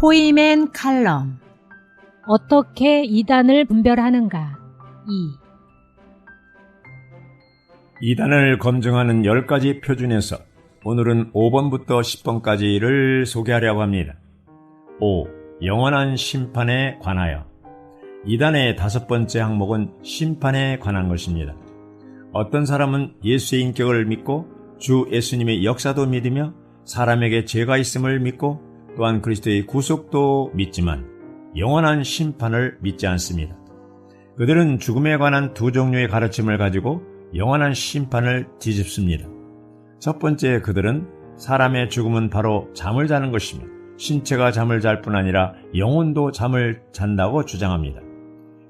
포이맨 칼럼. 어떻게 이단을 분별하는가? 2. 이단을 검증하는 10가지 표준에서 오늘은 5번부터 10번까지를 소개하려고 합니다. 5. 영원한 심판에 관하여. 이단의 5번째 항목은 심판에 관한 것입니다. 어떤 사람은 예수의 인격을 믿고 주 예수님의 역사도 믿으며 사람에게 죄가 있음을 믿고 또한 그리스도의 구속도 믿지만 영원한 심판을 믿지 않습니다. 그들은 죽음에 관한 두 종류의 가르침을 가지고 영원한 심판을 뒤집습니다. 첫 번째, 그들은 사람의 죽음은 바로 잠을 자는 것이며 신체가 잠을 잘 뿐 아니라 영혼도 잠을 잔다고 주장합니다.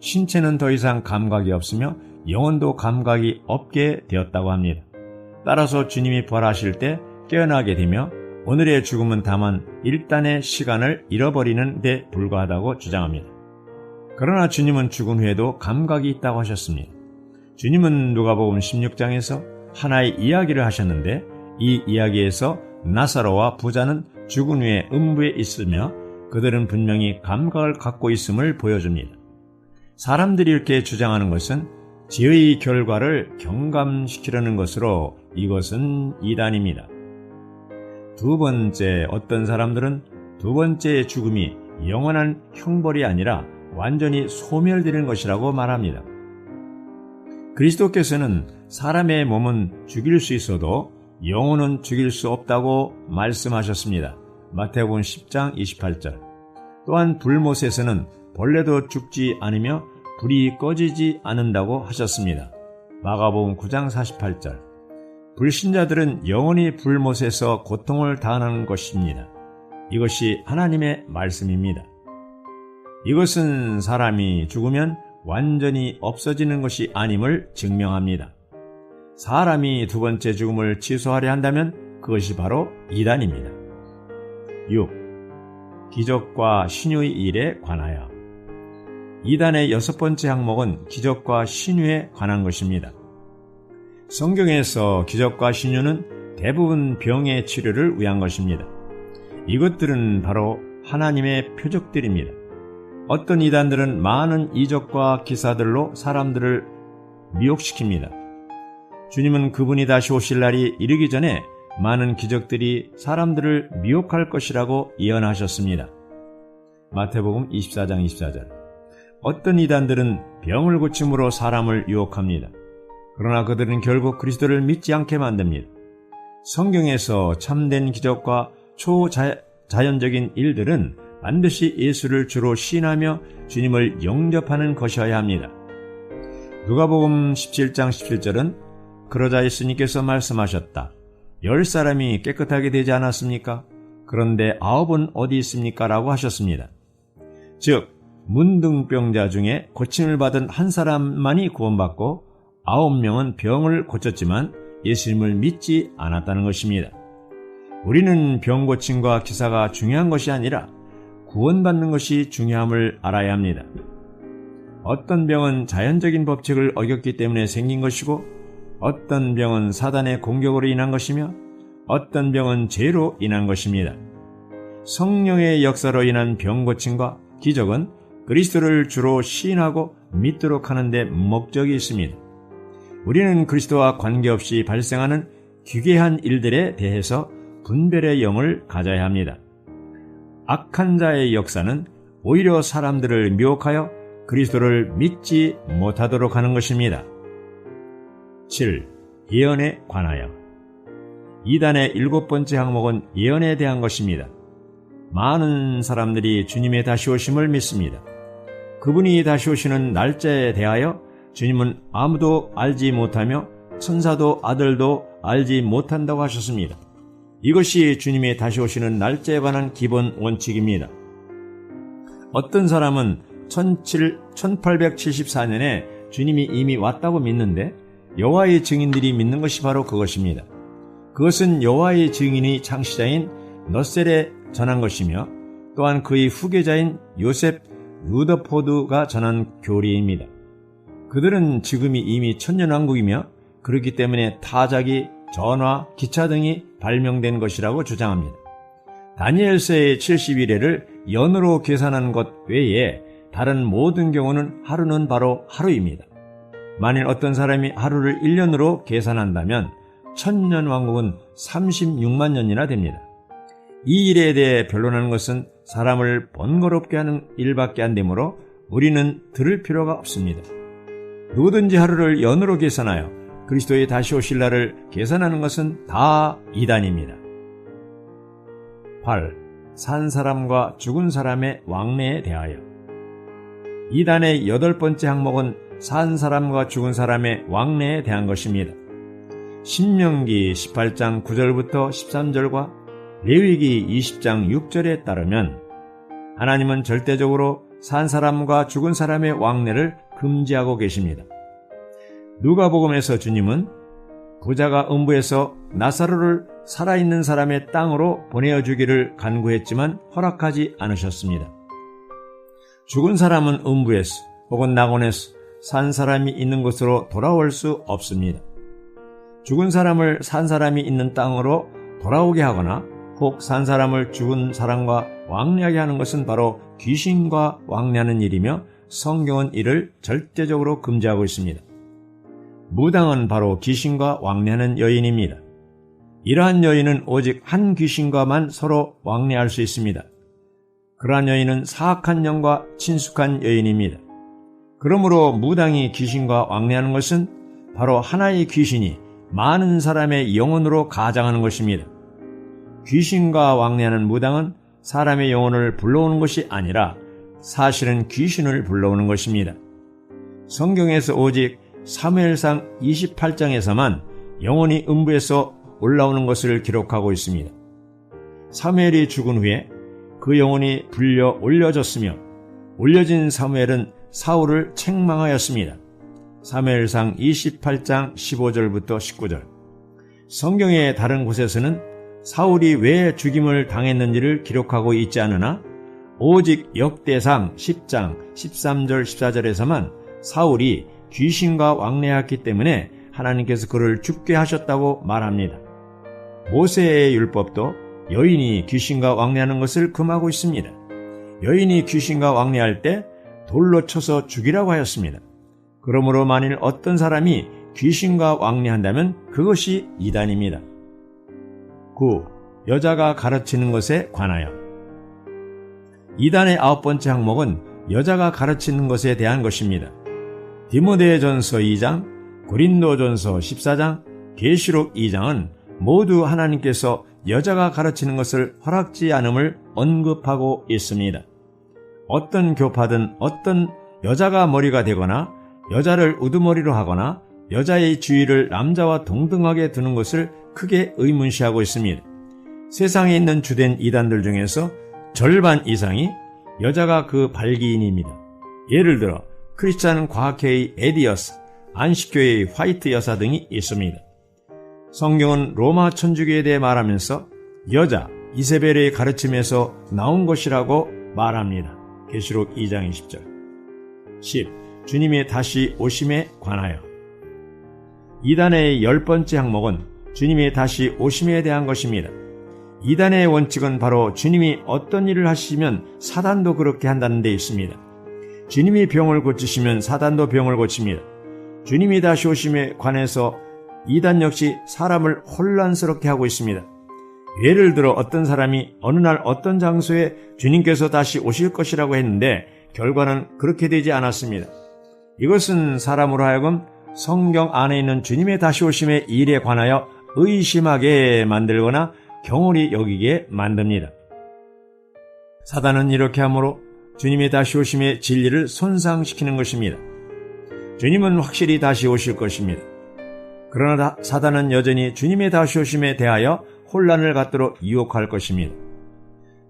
신체는 더 이상 감각이 없으며 영혼도 감각이 없게 되었다고 합니다. 따라서 주님이 부활하실 때 깨어나게 되며 오늘의 죽음은 다만 일단의 시간을 잃어버리는 데 불과하다고 주장합니다. 그러나 주님은 죽은 후에도 감각이 있다고 하셨습니다. 주님은 누가복음 16장에서 하나의 이야기를 하셨는데 이 이야기에서 나사로와 부자는 죽은 후에 음부에 있으며 그들은 분명히 감각을 갖고 있음을 보여줍니다. 사람들이 이렇게 주장하는 것은 죄의 결과를 경감시키려는 것으로 이것은 이단입니다. 두 번째, 어떤 사람들은 두 번째의 죽음이 영원한 형벌이 아니라 완전히 소멸되는 것이라고 말합니다. 그리스도께서는 사람의 몸은 죽일 수 있어도 영혼은 죽일 수 없다고 말씀하셨습니다. 마태복음 10장 28절. 또한 불못에서는 벌레도 죽지 않으며 불이 꺼지지 않는다고 하셨습니다. 마가복음 9장 48절. 불신자들은 영원히 불못에서 고통을 당하는 것입니다. 이것이 하나님의 말씀입니다. 이것은 사람이 죽으면 완전히 없어지는 것이 아님을 증명합니다. 사람이 두 번째 죽음을 취소하려 한다면 그것이 바로 이단입니다. 6. 기적과 신유의 일에 관하여. 이단의 6번째 항목은 기적과 신유에 관한 것입니다. 성경에서 기적과 신유는 대부분 병의 치료를 위한 것입니다. 이것들은 바로 하나님의 표적들입니다. 어떤 이단들은 많은 이적과 기사들로 사람들을 미혹시킵니다. 주님은 그분이 다시 오실 날이 이르기 전에 많은 기적들이 사람들을 미혹할 것이라고 예언하셨습니다. 마태복음 24장 24절. 어떤 이단들은 병을 고침으로 사람을 유혹합니다. 그러나 그들은 결국 그리스도를 믿지 않게 만듭니다. 성경에서 참된 기적과 초자연적인 일들은 반드시 예수를 주로 시인하며 주님을 영접하는 것이어야 합니다. 누가복음 17장 17절은 그러자 예수님께서 말씀하셨다. 10사람이 깨끗하게 되지 않았습니까? 그런데 9은 어디 있습니까? 라고 하셨습니다. 즉 문둥병자 중에 고침을 받은 한 사람만이 구원받고 9명은 병을 고쳤지만 예수님을 믿지 않았다는 것입니다. 우리는 병 고침과 기사가 중요한 것이 아니라 구원받는 것이 중요함을 알아야 합니다. 어떤 병은 자연적인 법칙을 어겼기 때문에 생긴 것이고 어떤 병은 사단의 공격으로 인한 것이며 어떤 병은 죄로 인한 것입니다. 성령의 역사로 인한 병 고침과 기적은 그리스도를 주로 시인하고 믿도록 하는 데 목적이 있습니다. 우리는 그리스도와 관계없이 발생하는 기괴한 일들에 대해서 분별의 영을 가져야 합니다. 악한 자의 역사는 오히려 사람들을 미혹하여 그리스도를 믿지 못하도록 하는 것입니다. 7. 예언에 관하여. 이단의 7번째 항목은 예언에 대한 것입니다. 많은 사람들이 주님의 다시 오심을 믿습니다. 그분이 다시 오시는 날짜에 대하여 주님은 아무도 알지 못하며 천사도 아들도 알지 못한다고 하셨습니다. 이것이 주님의 다시 오시는 날짜에 관한 기본 원칙입니다. 어떤 사람은 1874년에 주님이 이미 왔다고 믿는데 여호와의 증인들이 믿는 것이 바로 그것입니다. 그것은 여호와의 증인이 창시자인 넛셀에 전한 것이며 또한 그의 후계자인 요셉 루더포드가 전한 교리입니다. 그들은 지금이 이미 천년왕국이며 그렇기 때문에 타작이, 전화, 기차 등이 발명된 것이라고 주장합니다. 다니엘서의 70일에를 연으로 계산한 것 외에 다른 모든 경우는 하루는 바로 하루입니다. 만일 어떤 사람이 하루를 1년으로 계산한다면 1000년 왕국은 36만 년이나 됩니다. 이 일에 대해 변론하는 것은 사람을 번거롭게 하는 일밖에 안 되므로 우리는 들을 필요가 없습니다. 누구든지 하루를 연으로 계산하여 그리스도의 다시 오실 날을 계산하는 것은 다 이단입니다. 8. 산 사람과 죽은 사람의 왕래에 대하여. 이단의 8번째 항목은 산 사람과 죽은 사람의 왕래에 대한 것입니다. 신명기 18장 9절부터 13절과 레위기 20장 6절에 따르면 하나님은 절대적으로 산 사람과 죽은 사람의 왕래를 금지하고 계십니다. 누가복음에서 주님은 부자가 음부에서 나사로를 살아있는 사람의 땅으로 보내어주기를 간구했지만 허락하지 않으셨습니다. 죽은 사람은 음부에서 혹은 낙원에서 산 사람이 있는 곳으로 돌아올 수 없습니다. 죽은 사람을 산 사람이 있는 땅으로 돌아오게 하거나 혹 산 사람을 죽은 사람과 왕래하게 하는 것은 바로 귀신과 왕래하는 일이며 성경은 이를 절대적으로 금지하고 있습니다. 무당은 바로 귀신과 왕래하는 여인입니다. 이러한 여인은 오직 한 귀신과만 서로 왕래할 수 있습니다. 그러한 여인은 사악한 영과 친숙한 여인입니다. 그러므로 무당이 귀신과 왕래하는 것은 바로 하나의 귀신이 많은 사람의 영혼으로 가장하는 것입니다. 귀신과 왕래하는 무당은 사람의 영혼을 불러오는 것이 아니라 사실은 귀신을 불러오는 것입니다. 성경에서 오직 사무엘상 28장에서만 영혼이 음부에서 올라오는 것을 기록하고 있습니다. 사무엘이 죽은 후에 그 영혼이 불려 올려졌으며 올려진 사무엘은 사울을 책망하였습니다. 사무엘상 28장 15절부터 19절. 성경의 다른 곳에서는 사울이 왜 죽임을 당했는지를 기록하고 있지 않으나 오직 역대상 10장 13절 14절에서만 사울이 귀신과 왕래했기 때문에 하나님께서 그를 죽게 하셨다고 말합니다. 모세의 율법도 여인이 귀신과 왕래하는 것을 금하고 있습니다. 여인이 귀신과 왕래할 때 돌로 쳐서 죽이라고 하였습니다. 그러므로 만일 어떤 사람이 귀신과 왕래한다면 그것이 이단입니다. 9. 여자가 가르치는 것에 관하여. 이단의 9번째 항목은 여자가 가르치는 것에 대한 것입니다. 디모데전서 2장, 고린도전서 14장, 계시록 2장은 모두 하나님께서 여자가 가르치는 것을 허락지 않음을 언급하고 있습니다. 어떤 교파든 어떤 여자가 머리가 되거나 여자를 우두머리로 하거나 여자의 주위를 남자와 동등하게 두는 것을 크게 의문시하고 있습니다. 세상에 있는 주된 이단들 중에서 절반 이상이 여자가 그 발기인입니다. 예를 들어 크리스찬 과학회의 에디어스, 안식교회의 화이트 여사 등이 있습니다. 성경은 로마 천주교에 대해 말하면서 여자, 이세벨의 가르침에서 나온 것이라고 말합니다. 계시록 2장 20절. 10. 주님의 다시 오심에 관하여. 이단의 10번째 항목은 주님의 다시 오심에 대한 것입니다. 이단의 원칙은 바로 주님이 어떤 일을 하시면 사단도 그렇게 한다는 데 있습니다. 주님이 병을 고치시면 사단도 병을 고칩니다. 주님이 다시 오심에 관해서 이단 역시 사람을 혼란스럽게 하고 있습니다. 예를 들어 어떤 사람이 어느 날 어떤 장소에 주님께서 다시 오실 것이라고 했는데 결과는 그렇게 되지 않았습니다. 이것은 사람으로 하여금 성경 안에 있는 주님의 다시 오심의 일에 관하여 의심하게 만들거나 경홀히 여기게 만듭니다. 사단은 이렇게 함으로 주님의 다시 오심의 진리를 손상시키는 것입니다. 주님은 확실히 다시 오실 것입니다. 그러나 사단은 여전히 주님의 다시 오심에 대하여 혼란을 갖도록 유혹할 것입니다.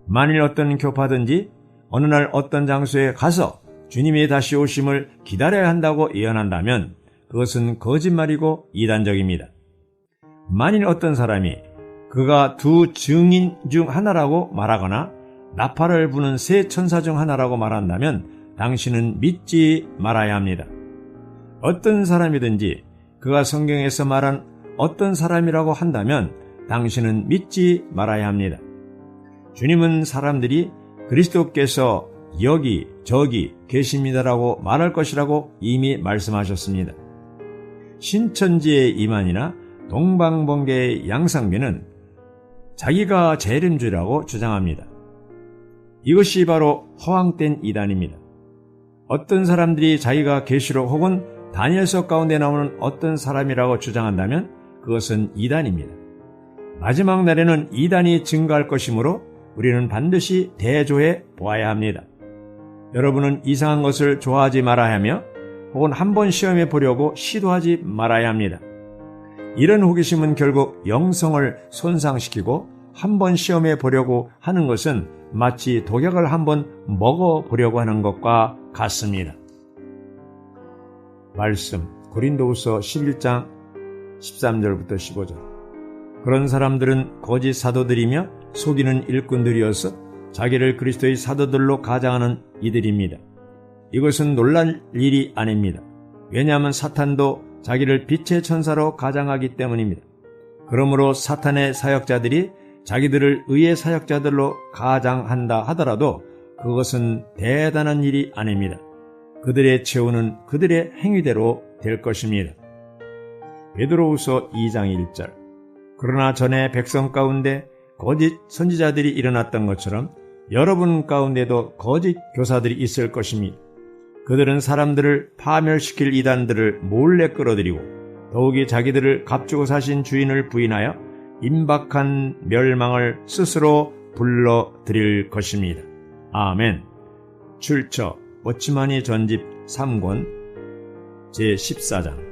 만일 어떤 교파든지 어느 날 어떤 장소에 가서 주님의 다시 오심을 기다려야 한다고 예언한다면 그것은 거짓말이고 이단적입니다. 만일 어떤 사람이 그가 두 증인 중 하나라고 말하거나 나팔을 부는 세 천사 중 하나라고 말한다면 당신은 믿지 말아야 합니다. 어떤 사람이든지 그가 성경에서 말한 어떤 사람이라고 한다면 당신은 믿지 말아야 합니다. 주님은 사람들이 그리스도께서 여기 저기 계십니다라고 말할 것이라고 이미 말씀하셨습니다. 신천지의 이만희나 동방번개의 양상빈은 자기가 재림주라고 주장합니다. 이것이 바로 허황된 이단입니다. 어떤 사람들이 자기가 계시록 혹은 다니엘서 가운데 나오는 어떤 사람이라고 주장한다면 그것은 이단입니다. 마지막 날에는 이단이 증가할 것이므로 우리는 반드시 대조해 보아야 합니다. 여러분은 이상한 것을 좋아하지 말아야 하며 혹은 한번 시험해 보려고 시도하지 말아야 합니다. 이런 호기심은 결국 영성을 손상시키고 한번 시험해 보려고 하는 것은 마치 독약을 한번 먹어보려고 하는 것과 같습니다. 말씀 고린도후서 11장 13절부터 15절. 그런 사람들은 거짓 사도들이며 속이는 일꾼들이어서 자기를 그리스도의 사도들로 가장하는 이들입니다. 이것은 놀랄 일이 아닙니다. 왜냐하면 사탄도 자기를 빛의 천사로 가장하기 때문입니다. 그러므로 사탄의 사역자들이 자기들을 의의 사역자들로 가장한다 하더라도 그것은 대단한 일이 아닙니다. 그들의 최후는 그들의 행위대로 될 것입니다. 베드로후서 2장 1절. 그러나 전에 백성 가운데 거짓 선지자들이 일어났던 것처럼 여러분 가운데도 거짓 교사들이 있을 것입니다. 그들은 사람들을 파멸시킬 이단들을 몰래 끌어들이고 더욱이 자기들을 값주고 사신 주인을 부인하여 임박한 멸망을 스스로 불러들일 것입니다. 아멘. 출처 워치마니 전집 3권 제14장.